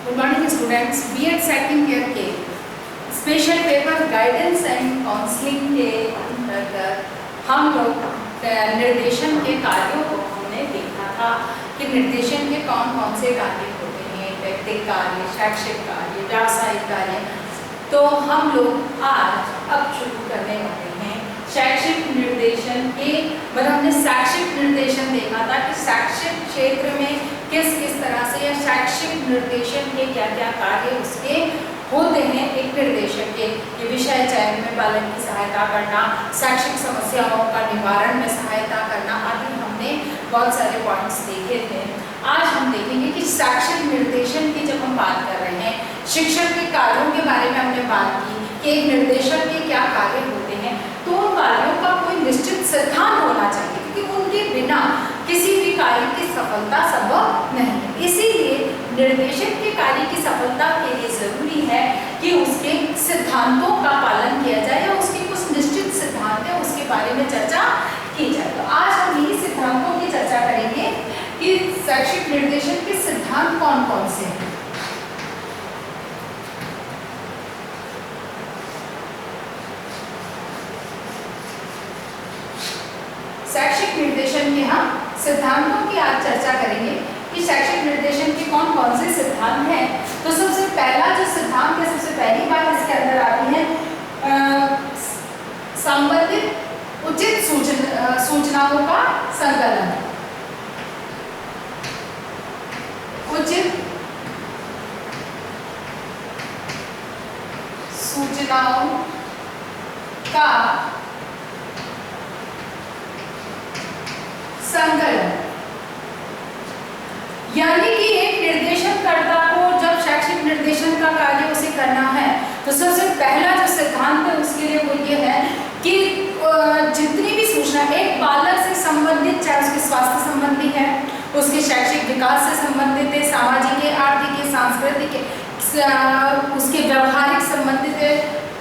Good morning students. BEd second year के special paper guidance and counselling के अंतर्गत हम लोग निर्देशन के कार्यों को हमने देखा था कि निर्देशन के कौन कौन से कार्य होते हैं, व्यक्तिगत कार्य, शैक्षिक कार्य, व्यावसायिक कार्य। तो हम लोग आज अब शुरू करने वाले हैं शैक्षिक निर्देशन के। हमने शैक्षिक निर्देशन देखा था कि शैक्षिक क्षेत्र में किस तरह से या शैक्षिक निर्देशन के क्या क्या कार्य उसके होते हैं। एक निर्देशक के विषय चयन में पालन की सहायता करना, शैक्षिक समस्याओं का निवारण में सहायता करना आदि हमने बहुत सारे पॉइंट्स देखे थे। आज हम देखेंगे कि शैक्षिक निर्देशन की जब हम बात कर रहे हैं, शिक्षण के कार्यों के बारे में हमने बात की कि एक निर्देशक के क्या कार्य होते हैं, तो उन कार्यों का कोई निश्चित सिद्धांत होना चाहिए क्योंकि उनके बिना किसी भी कार्य की सफलता संभव नहीं है। इसीलिए निर्देशक के कार्य की सफलता के लिए जरूरी है कि उसके सिद्धांतों का पालन किया जाए या उसके कुछ निश्चित सिद्धांत है उसके बारे में चर्चा की जाए। तो आज हम यही सिद्धांतों की चर्चा करेंगे कि शैक्षिक निर्देशन के सिद्धांत कौन कौन से हैं। शैक्षिक निर्देशन के हम सिद्धांतों की आज चर्चा करेंगे कि शैक्षिक निर्देशन के कौन कौन से सिद्धांत हैं। तो सबसे पहला जो सिद्धांत है, सबसे पहली बात इसके अंदर आती है संबंधित उचित सूचनाओं का संकलन। उचित सूचनाओं का संकलन, यानी कि एक निर्देशनकर्ता को जब शैक्षिक निर्देशन का कार्य उसे करना है तो सबसे पहला जो सिद्धांत है उसके लिए वो ये है कि जितनी भी सूचना एक बालक से संबंधित, चाहे उसके स्वास्थ्य संबंधी है, उसके शैक्षिक विकास से संबंधित है, सामाजिक है, आर्थिक है, सांस्कृतिक है, उसके व्यवहारिक संबंधित है,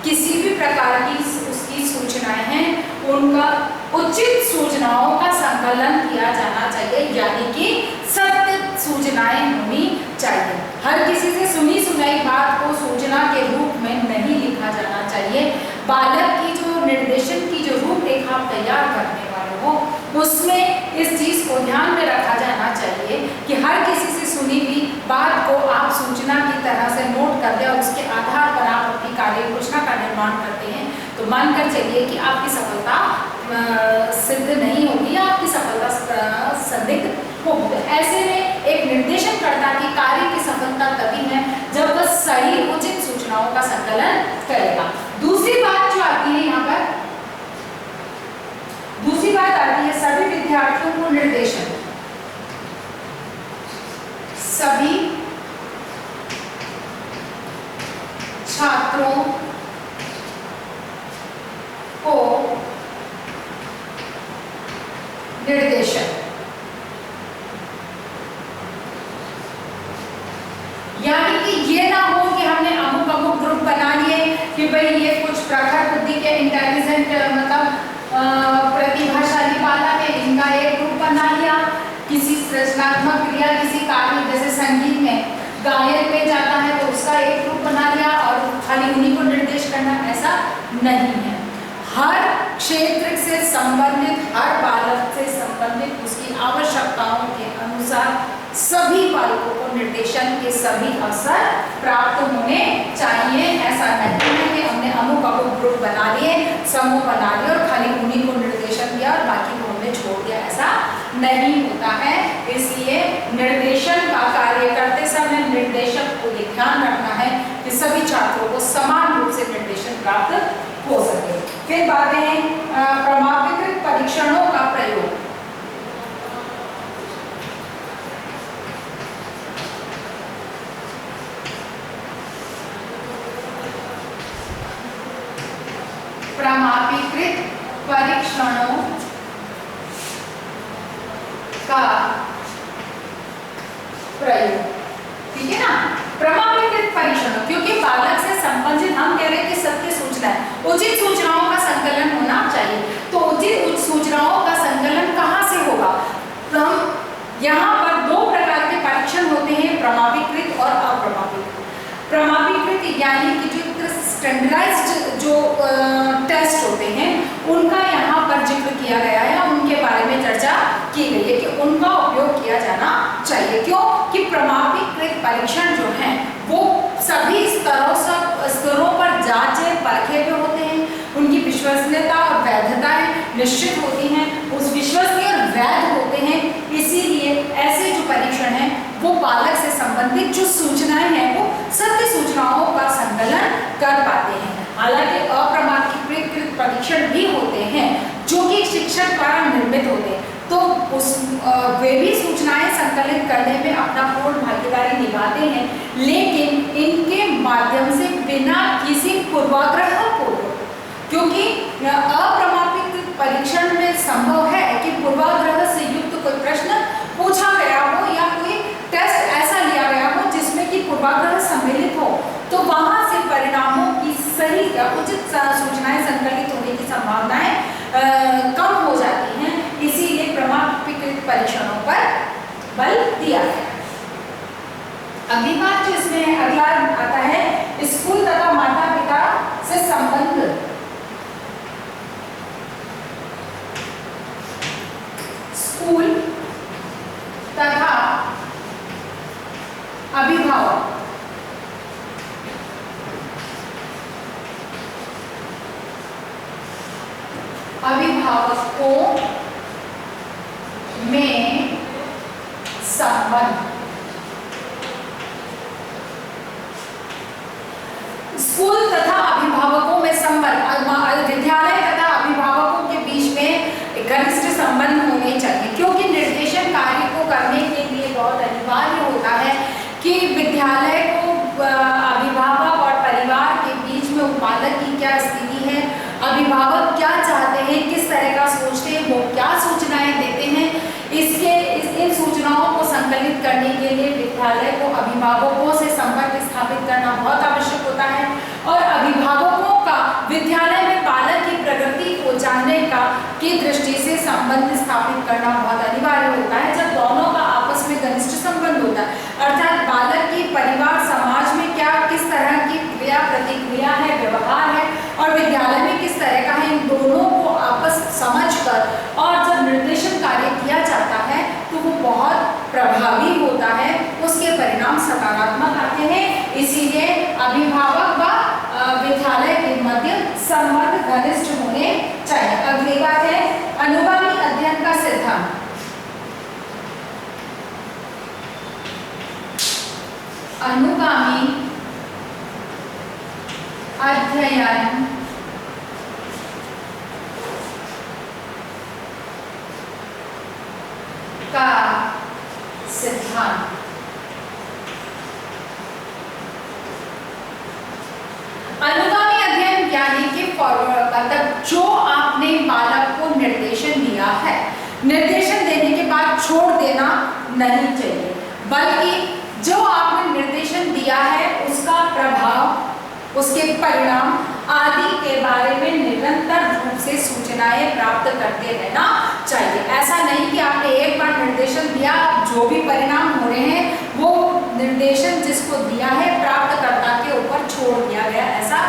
किसी भी प्रकार की उसकी सूचनाएं हैं, उनका उचित सूचनाओं का संकलन किया जाना चाहिए, यानी कि सत्य सूचनाएं होनी चाहिए। हर किसी से सुनी सुनाई बात को सूचना के रूप में नहीं लिखा जाना चाहिए। बालक की जो निर्देशन की जो रूपरेखा तैयार करने वाले हो उसमें इस चीज को ध्यान में रखा जाना चाहिए कि हर किसी से सुनी हुई बात को आप सूचना की तरह से नोट कर दें और उसके आधार पर आप अपनी कार्य योजना का निर्माण करते हैं तो मानकर चलिए कि आपकी सफलता सिद्ध नहीं होगी या आपकी सफलता संदिग्ध होगी। ऐसे में एक निर्देशनकर्ता की कार्य की सफलता तभी है जब वह सही उचित सूचनाओं का संकलन करेगा। दूसरी बात जो आती है यहाँ पर, दूसरी बात आती है सभी विद्यार्थियों को निर्देशन, सभी छात्रों को निर्देशन, यानी कि ये ना हो कि हमने अमुक अमुक ग्रुप बना लिए कि भाई ये कुछ प्रखर बुद्धि के इंटेलिजेंट मतलब प्रतिभाशाली बालक है, इनका एक ग्रुप बना लिया। किसी सृजनात्मक क्रिया, किसी कार्य जैसे संगीत में गायन में जाता है तो उसका एक ग्रुप बना लिया और खाली उन्हीं को निर्देश करना, ऐसा नहीं है। हर क्षेत्र से संबंधित, हर बालक से संबंधित उसकी आवश्यकताओं के अनुसार सभी बालकों को निर्देशन के सभी अवसर प्राप्त होने चाहिए। ऐसा नहीं है कि हमने अमुक अमुक ग्रुप बना लिए, समूह बना लिए और खाली उन्हीं को निर्देशन दिया और बाकी को हमने छोड़ दिया, ऐसा नहीं होता है। इसलिए निर्देशन का कार्य करते समय निर्देशक को ये ध्यान रखना है कि सभी छात्रों को समान रूप से निर्देशन प्राप्त हो सके। फिर बातें प्रमाणीकृत परीक्षणों का प्रयोग। प्रमाणीकृत परीक्षणों का प्रयोग, ठीक है ना। प्रमाणीकृत परीक्षण, क्योंकि बालक से संबंधित हम कह रहे हैं कि सत्य सूचना है, उचित सूचनाओं का संकलन होना चाहिए। तो उचित सूचनाओं का संकलन कहाँ से होगा? तो हम यहाँ पर दो प्रकार के परीक्षण होते हैं, प्रमाणीकृत और अप्रमाणीकृत। यानी कि जो स्टैंडर्डाइज्ड जो टेस्ट होते हैं उनका यहाँ पर जिक्र किया गया है, उनके बारे में चर्चा की गई है कि उनका उपयोग किया जाना चाहिए। क्यों कि प्रमाणीकृत परीक्षण जो हैं वो सभी स्तरों पर जांचे परखे हुए होते हैं, उनकी विश्वसनीयता और वैधताएं निश्चित होती हैं, उस विश्वसनीय और वैध होते हैं। इसीलिए ऐसे जो परीक्षण हैं वो बालक से संबंधित जो सूचनाएं हैं वो सत्य सूचनाओं का संकलन कर पाते हैं। हालांकि अप्रमाणीकृत परीक्षण भी होते हैं जो कि शिक्षक द्वारा निर्मित होते हैं, तो वे भी सूचनाएं संकलित करने में अपना पूर्ण भागीदारी निभाते हैं, लेकिन इनके माध्यम से बिना किसी पूर्वाग्रह पूर्वक, क्योंकि अप्रमाणीकृत परीक्षण में संभव है कि पूर्वाग्रह से युक्त कोई प्रश्न पूछा गया हो या कोई टेस्ट ऐसा लिया गया हो जिसमें कि पूर्वाग्रह सम्मिलित हो, तो वहां से परिणामों की सही या उचित सूचनाएं संकलित होने की संभावनाएं कम हो जाती हैं। इसीलिए प्रमाणीकृत परीक्षणों पर बल दिया गया। अगली बात जो इसमें अगला आता है, स्कूल तथा माता पिता से संबंध। स्कूल तथा अभिभावक अभिभावकों में संबंध। स्कूल तथा अभिभावकों में संबंध, विद्यालय तथा अभिभावकों के बीच में घनिष्ठ संबंध होने चाहिए, क्योंकि निर्देशन कार्य को करने के लिए बहुत अनिवार्य होता है कि विद्यालय को अभिभावक और परिवार के बीच में बालक की क्या स्थिति है, अभिभावक क्या चाहते हैं, किस तरह का सोचते हैं, वो क्या सूचनाएं देते हैं, इन सूचनाओं को संकलित करने के लिए विद्यालय को अभिभावकों से संपर्क स्थापित करना बहुत आवश्यक होता है। और अभिभावकों का विद्यालय में बालक की प्रगति को जानने की दृष्टि से संबंध स्थापित करना बहुत अनिवार्य होता है। जब दोनों का आपस में घनिष्ठ संबंध होता है, अर्थात बालक की परिवार समाज में क्या किस तरह की क्रिया प्रतिक्रिया है, व्यवहार है, और विद्यालय में किस तरह का है, इन दोनों को आपस समझकर और जब निर्देशन कार्य किया जाता है तो वो बहुत प्रभावी होता है, उसके परिणाम सकारात्मक आते हैं। इसीलिए अभिभावक व विद्यालय के मध्य संबंध घनिष्ठ होने चाहिए। अगली बात है अनुगामी अध्ययन का सिद्धांत। अनुगामी अध्ययन का सिद्धांत। अनुगामी अध्ययन यानी कि मतलब जो आपने बालक को निर्देशन दिया है, निर्देशन देने के बाद छोड़ देना नहीं चाहिए, बल्कि जो आपने निर्देशन दिया है उसका प्रभाव, उसके परिणाम आदि के बारे में निरंतर रूप से सूचनाएं प्राप्त करते रहना चाहिए। ऐसा नहीं कि आपने एक बार निर्देशन दिया, जो भी परिणाम हो रहे हैं वो निर्देशन जिसको दिया है प्राप्तकर्ता के ऊपर छोड़ दिया गया, ऐसा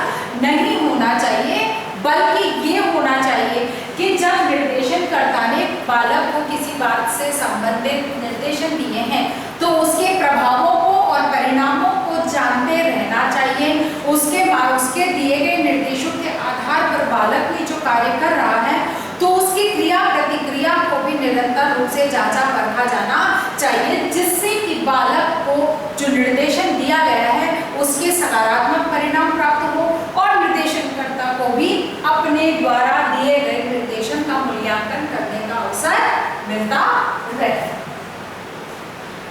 नहीं होना चाहिए। बल्कि ये होना चाहिए कि जब निर्देशनकर्ता ने बालक को किसी बात से संबंधित निर्देशन दिए हैं तो उसके प्रभावों को और परिणामों को जानते रहना चाहिए। उसके दिए गए निर्देशों के आधार पर बालक भी जो कार्य कर रहा है तो उसकी क्रिया प्रतिक्रिया को भी निरंतर रूप से जांचा परखा जाना चाहिए, जिससे कि बालक को जो निर्देशन दिया गया है उसके सकारात्मक परिणाम प्राप्त हो और निर्देशनकर्ता को भी अपने द्वारा दिए गए निर्देशन का मूल्यांकन करने का अवसर मिलता रहे।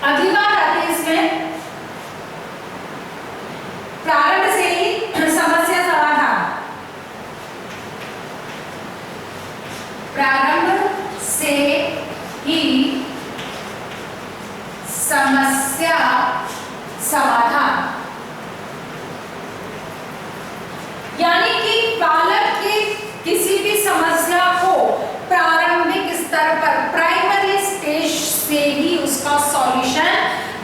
अगली बात आती है इसमें प्रारंभ से ही समस्या समाधान। प्रारंभ से ही समस्या समाधान, यानी कि बालक की किसी भी समस्या को प्रारंभिक स्तर पर, प्राइमरी स्टेज से ही उसका सॉल्यूशन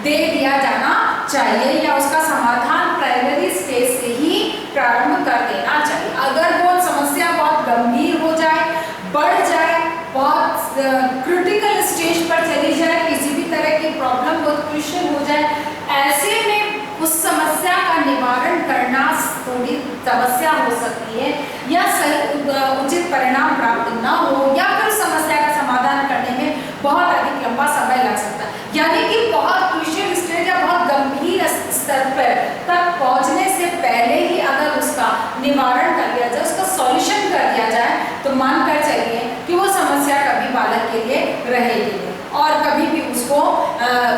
दे दिया जाना चाहिए या उसका समाधान प्राइमरी स्टेज उस समस्या का निवारण करना थोड़ी समस्या हो सकती है, या उचित परिणाम प्राप्त न हो, या फिर समस्या का समाधान करने में बहुत अधिक लंबा समय लग सकता है। यानी कि बहुत क्रूशियल स्टेज या बहुत गंभीर स्तर पर तक पहुंचने से पहले ही अगर उसका निवारण कर दिया जाए, उसका सॉल्यूशन कर दिया जाए, तो मान कर चलिए कि वो समस्या कभी बालक के लिए रहेगी और कभी भी उसको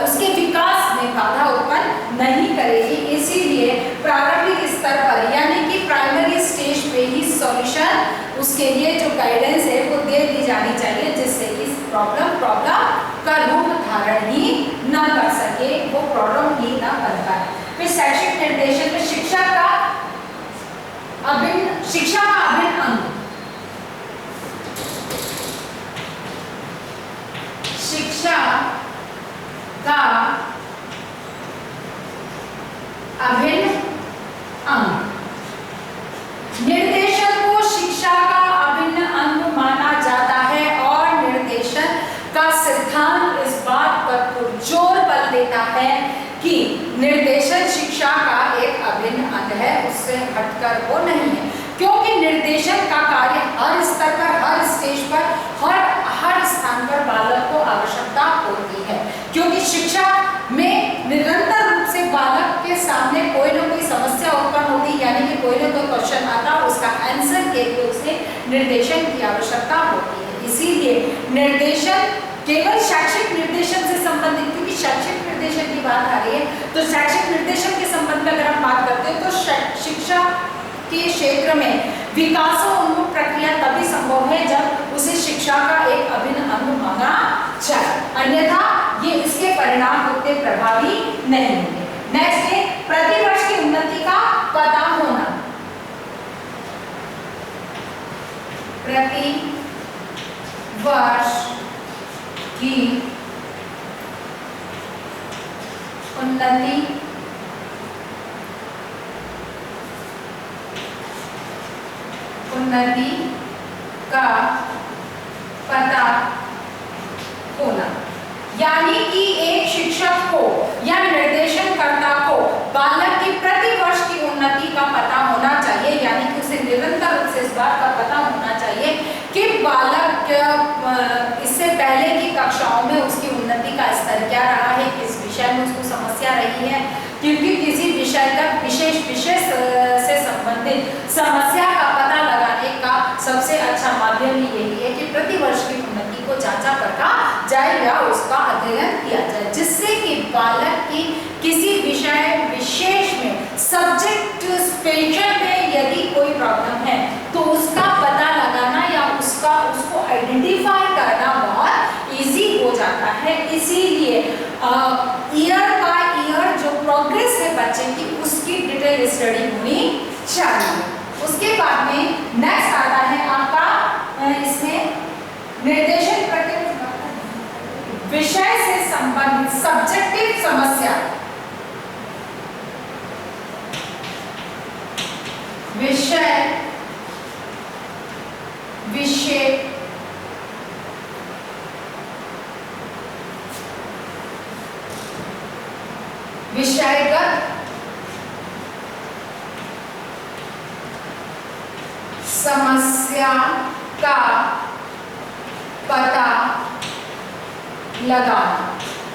उसके विकास में बाधा उत्पन्न नहीं करेगी। इसीलिए प्रारंभिक स्तर पर यानी कि प्राइमरी स्टेज पे ही सॉल्यूशन उसके लिए जो गाइडेंस है वो दे दी जानी चाहिए, जिससे कि प्रॉब्लम का रूप धारण ही न कर सके, वो प्रॉब्लम ही न बन पाए। फिर शैक्षिक निर्देशन में शिक्षा का अभिन्न अंग, शिक्षा का अभिन्न अंग। निर्देशन को शिक्षा का अभिन्न अंग माना जाता है और निर्देशन का सिद्धांत इस बात पर जोर बल देता है कि निर्देशन शिक्षा का एक अभिन्न अंग है, उससे हटकर वो नहीं है, क्योंकि निर्देशन का कार्य हर स्तर पर, हर स्टेज पर, हर स्थान पर बालक को आवश्यकता होती है। क्योंकि शिक्षा में निरंतर रूप से बालक के सामने कोई ना कोई समस्या उत्पन्न होती, यानी कि कोई ना कोई क्वेश्चन आता, उसका आंसर के लिए उसे निर्देशन की आवश्यकता होती है। इसीलिए निर्देशन केवल शैक्षिक निर्देशन से संबंधित, क्योंकि शैक्षिक निर्देशन की बात आ रही है, तो शैक्षिक निर्देशन के संबंध में अगर हम बात करते हैं तो शिक्षा के क्षेत्र में विकासोन्मुख प्रक्रिया तभी संभव है जब उसे शिक्षा का एक अभिन्न अंग माना जाए, अन्यथा ये इसके परिणाम उतने प्रभावी नहीं होंगे। नेक्स्ट है प्रतिवर्ष की उन्नति का पता होना। प्रति वर्ष की उन्नति का पता होना, यानी कि एक शिक्षक को या निर्देशनकर्ता को बालक की प्रति वर्ष की उन्नति का पता होना चाहिए, यानी कि उसे निरंतर रूप से इस बात का पता होना चाहिए कि बालक इससे पहले की कक्षाओं में उसकी उन्नति का स्तर क्या रहा है, किस विषय में उसको समस्या रही है, क्योंकि किसी विषय तक विशेष विषय से संबंधित समस्या का पता लगाने का सबसे अच्छा माध्यम ही यही है कि प्रति वर्ष की उन्नति को जांचा परखा जाए या उसका अध्ययन किया जाए, जिससे कि बालक की किसी विषय विशेष में सब्जेक्ट स्पेशल में यदि कोई प्रॉब्लम है तो उसका पता लगाना या उसको आइडेंटिफाई करना बहुत इजी हो जाता है। इसीलिए ईयर बाय ईयर जो प्रोग्रेस है बच्चे की, उसकी डिटेल स्टडी होनी चाहिए। उसके बाद में नेक्स्ट आता है आपका इसमें निर्देशन प्रक्रिया, विषय से संबंधित सब्जेक्टिव समस्या, विषयगत समस्या का पता लगाना।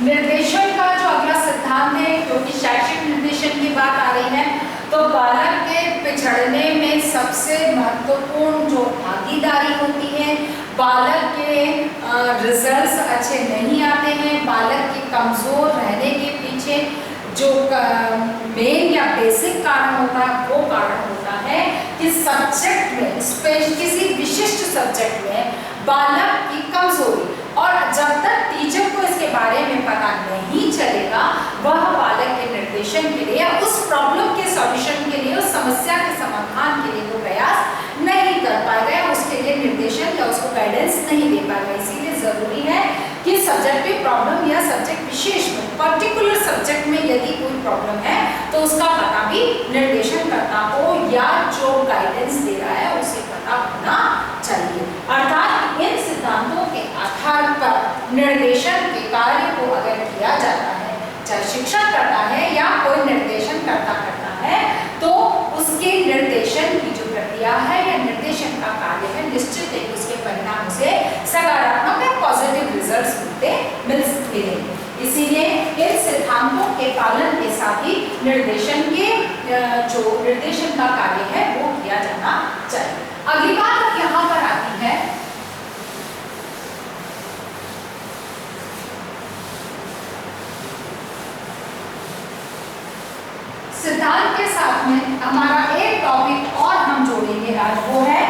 निर्देशन का जो अगला सिद्धांत है, क्योंकि शैक्षिक निर्देशन की बात आ रही है, तो बालक के पिछड़ने में सबसे महत्वपूर्ण जो भागीदारी होती है, बालक के रिजल्ट्स अच्छे नहीं आते हैं, बालक के कमजोर रहने के पीछे जो मेन या बेसिक कारण होता है वो कारण होता है कि सब्जेक्ट में, किसी विशिष्ट सब्जेक्ट में बालक की कमजोरी, और जब तक टीचर को इसके बारे में पता नहीं चलेगा वह बालक के निर्देशन के लिए, उस प्रॉब्लम के सॉल्यूशन के लिए, उस समस्या के समाधान के लिए वो प्रयास नहीं कर पाएगा, उसके लिए निर्देशन या उसको गाइडेंस नहीं दे पाएगा। इसीलिए जरूरी है कि सब्जेक्टिव प्रॉब्लम या सब्जेक्ट विशेष में, पर्टिकुलर सब्जेक्ट में यदि कोई प्रॉब्लम है तो उसका पता भी निर्देशनकर्ता को या जो गाइडेंस दे रहा है उसे पता होना चाहिए। अर्थात इन सिद्धांतों के आधार पर निर्देशन के कार्य को अगर किया जाता है, चाहे शिक्षक करता है या कोई निर्देशन निर्देशन के जो निर्देशन का कार्य है वो किया जाना चाहिए। अगली बात अब यहाँ पर आती है सिद्धांत के साथ में हमारा एक टॉपिक और हम जोड़ेंगे आज, वो है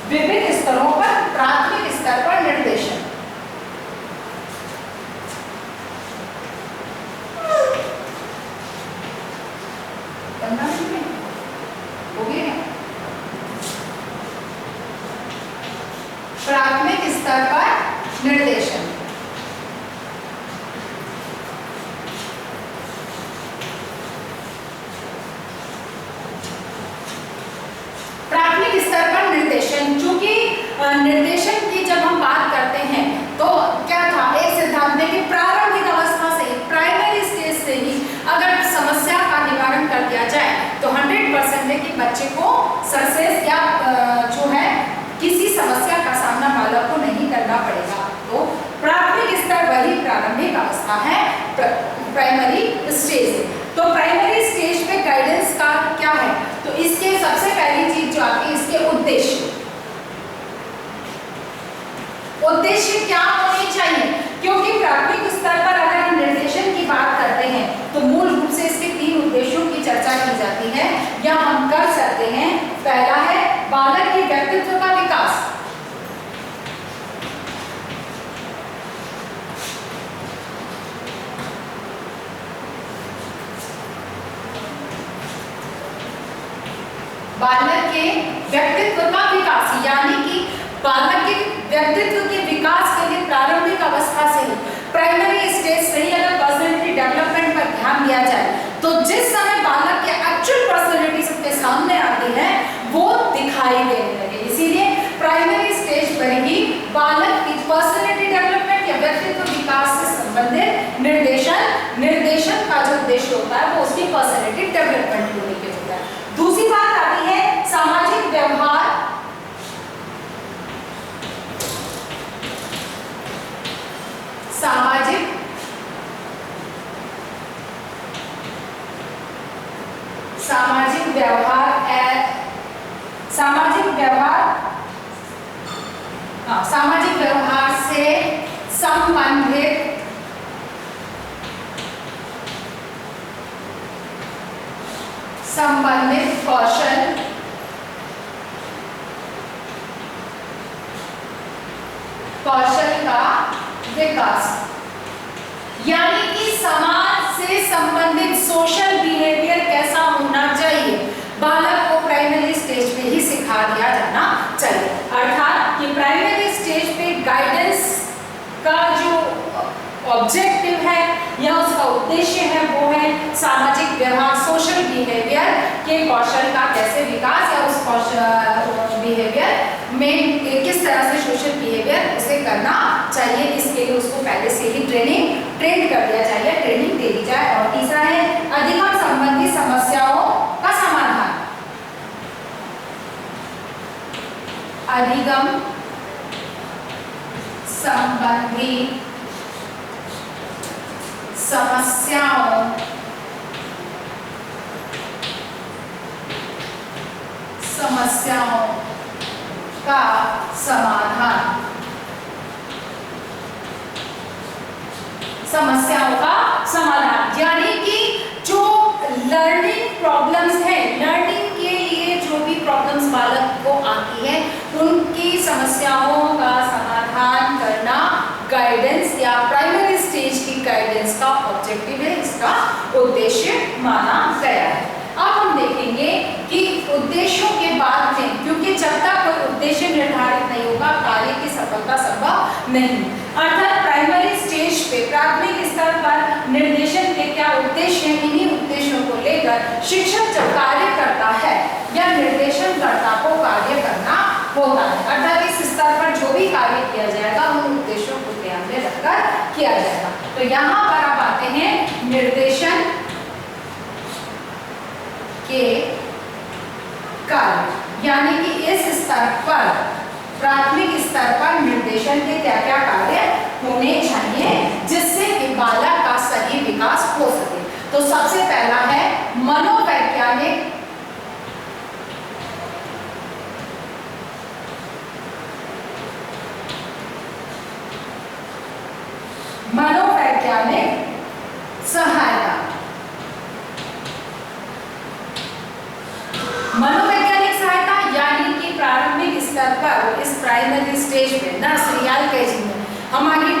विभिन्न स्तरों पर प्राथमिक स्तर पर निर्देशन। हो गया प्राथमिक स्तर पर निर्देशन। प्राथमिक स्तर पर निर्देशन, चूंकि निर्देशन की जब हम बात करते हैं तो क्या था, एक सिद्धांत में कि प्रारंभिक अवस्था से प्राइमरी स्टेज से ही अगर समस्या का निवारण कर दिया जाए तो 100% है कि बच्चे को सक्सेस या जो है किसी समस्या का सामना बालक को नहीं करना पड़ेगा। तो प्राथमिक स्तर वही प्रारंभिक अवस्था है, प्राइमरी स्टेज। तो प्राइमरी स्टेज पे गाइडेंस का क्या है, तो इसके सबसे पहली चीज जो आती है इसके उद्देश्य क्या होने चाहिए, क्योंकि प्राथमिक स्तर पर अगर हम निर्देशन की बात करते हैं तो मूल रूप से इसके 3 उद्देश्यों की चर्चा की जाती है या हम कर सकते हैं। पहला है बालक के व्यक्तित्व का विकास, बालक के व्यक्तित्व का विकास, यानी कि बालक के व्यक्तित्व के विकास के लिए प्रारंभिक अवस्था से ही, प्राइमरी स्टेज से ही अगर पर्सनैलिटी डेवलपमेंट पर ध्यान दिया जाए तो जिस समय बालक के एक्चुअल पर्सनैलिटी सबके सामने आती है वो दिखाई देने लगे। इसीलिए प्राइमरी स्टेज पर ही बालक की पर्सनैलिटी डेवलपमेंट या व्यक्तित्व विकास से संबंधित निर्देशन का जो उद्देश्य होता है वो उसकी पर्सनैलिटी डेवलपमेंट को लेकर होता है। दूसरी बात आती है सामाजिक व्यवहार, सामाजिक व्यवहार से संबंधित कौशल का विकास, यानी कि समाज से संबंधित सोशल बिहेवियर कैसा होना चाहिए बालक को प्राइमरी स्टेज पे ही सिखा दिया जाना चाहिए। अर्थात कि प्राइमरी स्टेज पे गाइडेंस का जो ऑब्जेक्टिव है या उसका उद्देश्य है वो है सामाजिक व्यवहार, सोशल बिहेवियर के कौशल का कैसे विकास या उस कौशल बिहेवियर में किस तरह से सोशल बिहेवियर उसे करना चाहिए, इसके लिए उसको पहले से ही ट्रेन कर दिया जाए, ट्रेनिंग दे दी जाए। और तीसरा है अधिगम संबंधी समस्याओं का समाधान, अधिगम संबंधी समस्याओं का समाधान, यानी कि जो लर्निंग प्रॉब्लम्स है, लर्निंग के लिए जो भी प्रॉब्लम्स बालक को आती है उनकी समस्याओं का समाधान करना गाइडेंस या प्राइमरी स्टेज की गाइडेंस का ऑब्जेक्टिव है, इसका उद्देश्य माना गया है। अब हम देखेंगे कि उद्देश्यों के बाद में, क्योंकि जब तक कोई उद्देश्य निर्धारित नहीं होगा कार्य की सफलता संभव नहीं। अर्थात प्राइमरी स्टेज पे प्राथमिक स्तर पर निर्देशन के क्या उद्देश्य हैं, इन्हीं उद्देश्यों को लेकर शिक्षक जब कार्य करता है या निर्देशनकर्ता को कार्य करना होता है। अर्थात इस स्तर पर जो भी कार्य किया जाएगा उन उद्देश्यों को ध्यान में रखकर किया जाएगा। तो यहाँ पर आप आते हैं निर्देशन के कार्य, यानी कि इस स्तर पर प्राथमिक स्तर पर निर्देशन के क्या क्या कार्य होने चाहिए जिससे कि बालक का सही विकास हो सके। तो सबसे पहला है मनोवैज्ञानिक सहायता। मनोवैज्ञानिक सहायता यानी कि प्रारंभिक स्तर पर इस प्राइमरी स्टेज में नर्सरी एलकेजी में हमारी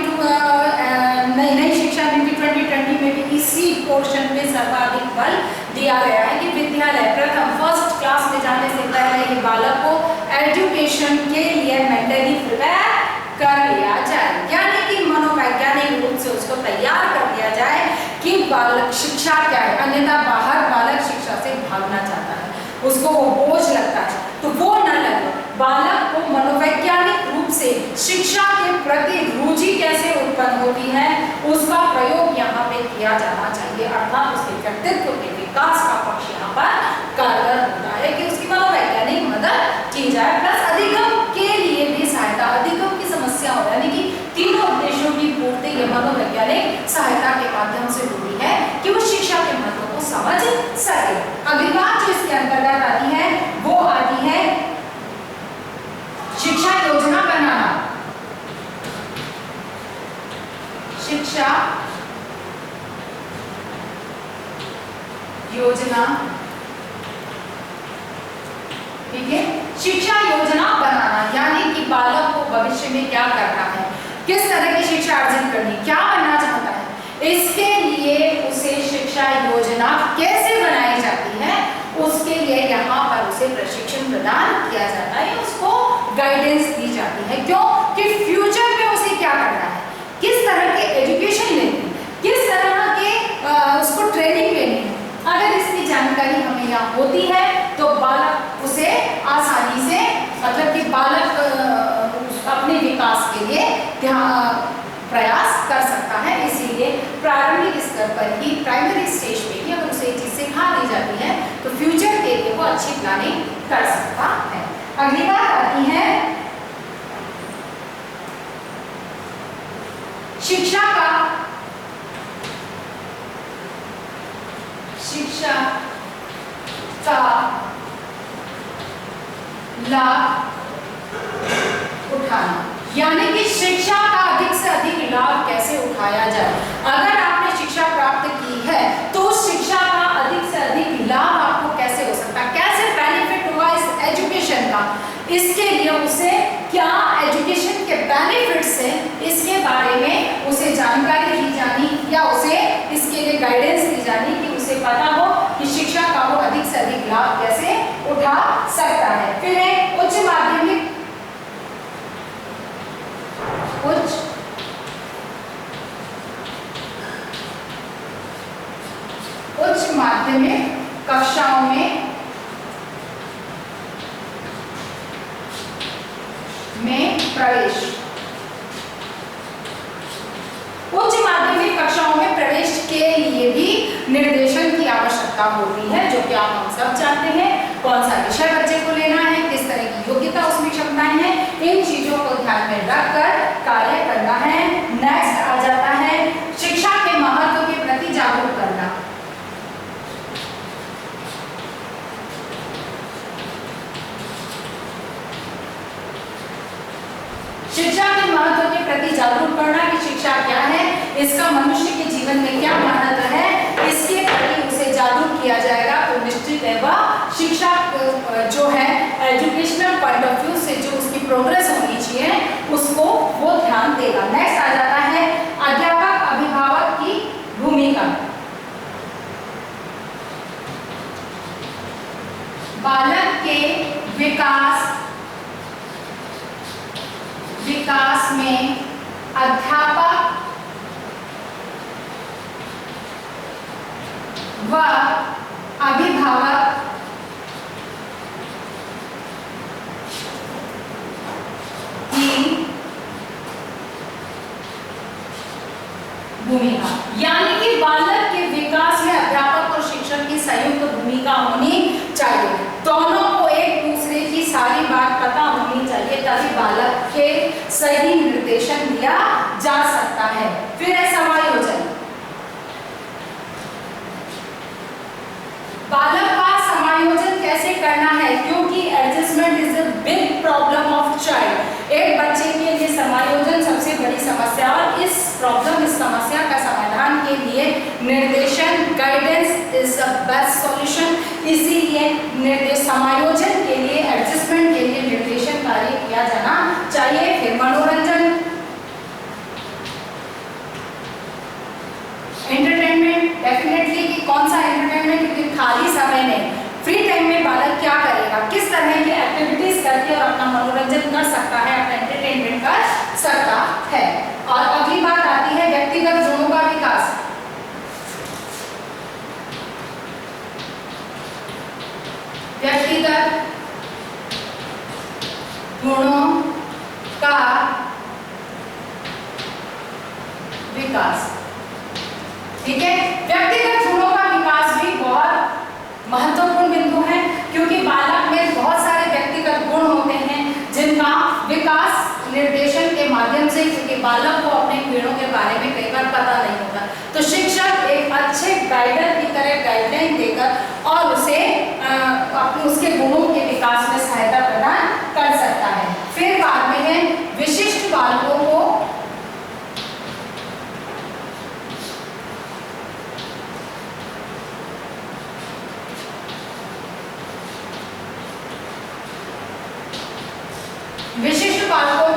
नई शिक्षा नीति 2020 में भी इसी पोर्शन में सर्वाधिक बल दिया गया है कि विद्यालय प्रथम फर्स्ट क्लास में जाने से पहले ही बालक को एजुकेशन के लिए मेंटली प्रिपेयर कर लिया जाए, यानी कि मनोवैज्ञानिक रूप से उसको तैयार कर दिया जाए कि बालक शिक्षा क्या है। अन्यथा बाहर बालक शिक्षा से भागना चाहता है, उसको वो बोझ लगता है, तो वो न लगे। बालक को मनोवैज्ञानिक रूप से शिक्षा के प्रति रुचि कैसे उत्पन्न होती है उसका प्रयोग यहाँ पे किया जाना चाहिए, अर्थात उसके व्यक्तित्व के विकास का पक्ष यहाँ पर कारगर होता है कि उसकी मनोवैज्ञानिक मदद की जाए। प्लस अधिगम के लिए भी सहायता, अधिगम की समस्या हो, यानी कि तीनों उद्देश्यों की पूर्ति ये मनोवैज्ञानिक सहायता के माध्यम से हुई है कि वो शिक्षा के महत्व को समझ सके। अगली बात जो इसके अंतर्गत आती है वो आती है शिक्षा योजना बनाना। शिक्षा योजना, ठीक है, शिक्षा योजना बनाना यानी कि बालक को भविष्य में क्या करना है, किस तरह की शिक्षा अर्जित करनी, क्या बनना चाहता है, इसके लिए उसे शिक्षा योजना कैसे बनाई जाती है उसके लिए यहाँ पर उसे प्रशिक्षण प्रदान किया जाता है, उसको गाइडेंस दी जाती है। क्यों कि फ्यूचर में उसे क्या करना है, किस तरह के एजुकेशन लेनी है, किस तरह के उसको ट्रेनिंग लेनी है। अगर इसकी जानकारी हमें यहाँ होती है तो बालक उसे आसानी से, मतलब कि बालक अपने विकास के लिए प्रयास कर सकता है। इसीलिए प्रारंभिक स्तर पर ही, प्राइमरी स्टेज पे ही अगर उसे ये चीज सिखा दी जाती है तो फ्यूचर के लिए वो अच्छी प्लानिंग कर सकता है। अगली बात आती है शिक्षा का लाभ उठाना, यानी कि शिक्षा का अधिक से अधिक लाभ कैसे उठाया जाए। अगर आपने शिक्षा प्राप्त की है तो उस शिक्षा का अधिक से अधिक लाभ आपको कैसे हो सकता है, कैसे बेनिफिट होगा इस एजुकेशन का, इसके लिए उसे क्या एजुकेशन के बेनिफिट्स है इसके बारे में उसे जानकारी दी जानी या उसे इसके लिए गाइडेंस दी जानी कि उसे पता हो कि शिक्षा का वो अधिक से अधिक लाभ कैसे उठा सकता है। फिर एक उच्च माध्यमिक कक्षाओं में प्रवेश, उच्च माध्यमिक कक्षाओं में प्रवेश के लिए भी निर्देशन की आवश्यकता होती है, जो कि आप हम सब जानते हैं। कौन सा विषय बच्चे को लेना है, किस तरह की योग्यता उसमें क्षमताएं हैं, इन चीजों को ध्यान में रखकर कार्य करना है। नेक्स्ट आ जाता है शिक्षा के महत्व के प्रति जागरूक करना। शिक्षा के महत्व के प्रति जागरूक करना कि शिक्षा क्या है, इसका मनुष्य के जीवन में क्या महत्व है, इसके प्रति उसे जागरूक किया जाएगा तो निश्चित है वह शिक्षा जो है एजुकेशनल पॉइंट ऑफ व्यू से जो उसकी प्रोग्रेस होनी चाहिए उसको वो ध्यान देगा। नेक्स्ट आ जाता है अध्यापक अभिभावक की भूमिका। बालक के विकास में अध्यापक व अभिभावक की भूमिका, यानी कि बालक के विकास में अध्यापक और शिक्षक की संयुक्त भूमिका होनी चाहिए। दोनों को एक दूसरे की सारी बात पता होनी चाहिए तभी बालक के सही निर्देशन दिया जा सकता है। फिर है समायोजन। बालक का समायोजन कैसे करना है, क्योंकि adjustment is a big problem of child. एक बच्चे के लिए समायोजन सबसे बड़ी समस्या, और इस समस्या का समाधान के लिए निर्देशन guidance is the best solution. इसीलिए समायोजन के लिए, एडजस्टमेंट के लिए निर्देशन कार्य किया जाना चाहिए। फिर मनोरंजन, एंटरटेनमेंट, डेफिनेटली कि कौन सा एंटरटेनमेंट, क्योंकि खाली समय में, फ्री टाइम में बालक क्या करेगा, किस तरह की एक्टिविटीज करके और अपना मनोरंजन कर सकता है, अपना एंटरटेनमेंट कर सकता है। और अगली बात आती है व्यक्तिगत गुणों का विकास। व्यक्तिगत गुणों का विकास, ठीक है। व्यक्तिगत गुणों का विकास भी बहुत महत्वपूर्ण बिंदु है, क्योंकि बालक में बहुत सारे व्यक्तिगत गुण होते हैं जिनका विकास निर्देशन के माध्यम से, क्योंकि बालक को अपने गुणों के बारे में कई बार पता नहीं होता, तो शिक्षक एक अच्छे गाइडर की तरह गाइडलाइन देकर और उसे अपने उसके गुणों के विकास में सहायता प्रदान कर सकता है। फिर बाद में है विशिष्ट बालकों को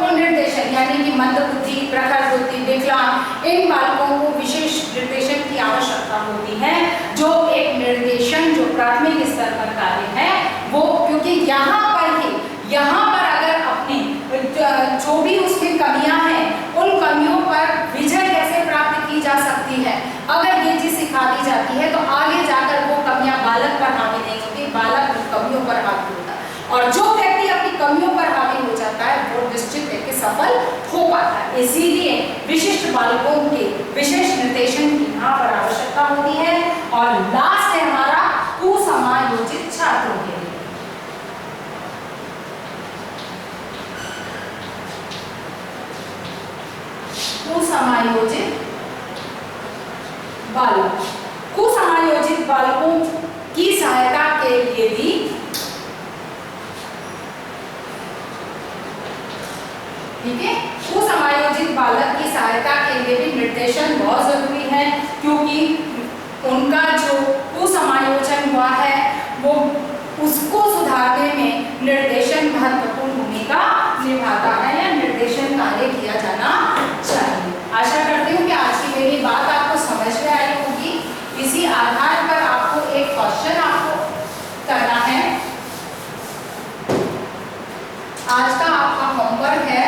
निर्देशन, यानी कि मंद बुद्धि, प्रखर बुद्धि, विकलांग, इन बालकों को विशेष निर्देशन की आवश्यकता होती है। जो एक निर्देशन जो प्राथमिक स्तर पर कार्य है वो, क्योंकि यहाँ पर अगर अपने जो भी उसमें कमियां हैं, उन कमियों पर विजय कैसे प्राप्त की जा सकती है, अगर ये चीज सिखा दी जाती है तो आगे जाकर वो कमियां बालक पर हावी नहीं होती, बालक उन कमियों पर हावी होता है। और जो व्यक्ति अपनी कमियों पर हावी हो जाता है वो निश्चित है कि सफल हो पाता है। इसीलिए विशिष्ट बालकों के विशेष निर्देशन की यहाँ पर आवश्यकता होती है। और लास्ट है हमारा कुसमायोजित छात्रों के लिए। कुसमायोजित बालक, कुसमायोजित बालकों की सहायता के लिए भी ठीक है, कुसमायोजित बालक की सहायता के लिए भी निर्देशन बहुत जरूरी है, क्योंकि उनका जो कुसमायोजन हुआ है वो उसको सुधारने में निर्देशन महत्वपूर्ण भूमिका निभाता है या निर्देशन कार्य किया जाना चाहिए। आशा करती हूँ कि आज की मेरी बात आपको समझ में आई होगी। इसी आधार पर आपको एक क्वेश्चन आपको करना है। आज का आपका होमवर्क है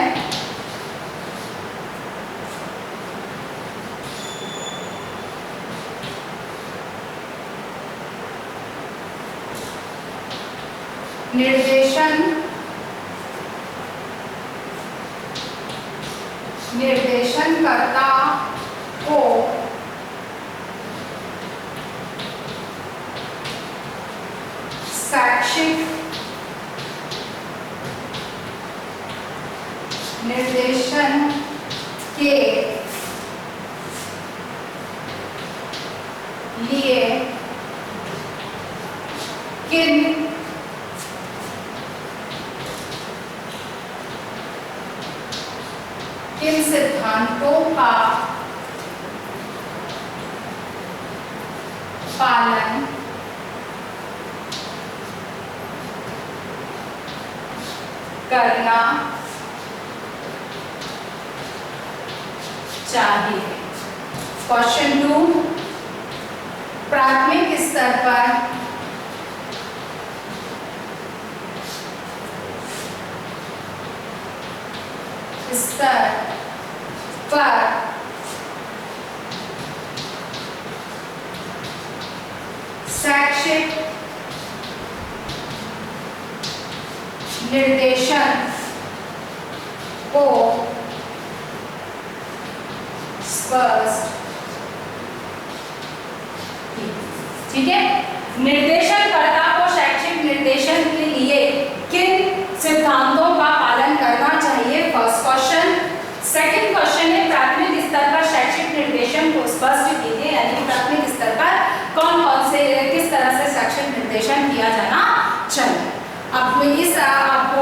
निर्देशनकर्ता को शैक्षिक निर्देशन के लिए किन सिद्धांतों का पालन करना चाहिए। क्वेश्चन 2, प्राथमिक स्तर पर शैक्षिक निर्देशन को स्पष्ट, ठीक है, निर्देशनकर्ता को शैक्षिक निर्देशन के लिए किन सिद्धांतों का पालन करना चाहिए, फर्स्ट क्वेश्चन। सेकंड क्वेश्चन है प्राथमिक स्तर पर शैक्षिक निर्देशन को स्पष्ट कीजिए, यानी प्राथमिक स्तर पर कौन कौन से किस तरह से शैक्षिक निर्देशन किया जाना चाहिए। अब इस आपको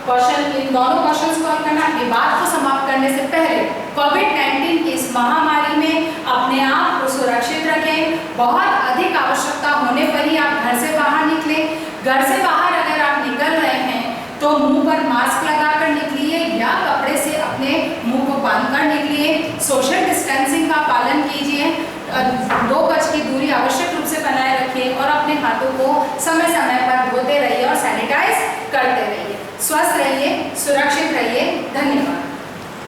क्वेश्चन, इन दोनों क्वेश्चंस को हल करना। अपनी बात को समाप्त करने से पहले कोविड-19 की इस महामारी में अपने आप को सुरक्षित रखें। बहुत अधिक आवश्यकता होने पर ही आप घर से बाहर निकलें। घर से बाहर अगर आप निकल रहे हैं तो मुंह पर मास्क लगाकर निकलिए या कपड़े से अपने मुंह को बांधकर निकलिए। सोशल डिस्टेंसिंग का पालन कीजिए। 2 गज की दूरी आवश्यक रूप से बनाए रखिए और अपने हाथों को समय समय पर धोते रहिए और सैनिटाइज करते रहिए। स्वस्थ रहिए, सुरक्षित रहिए। धन्यवाद।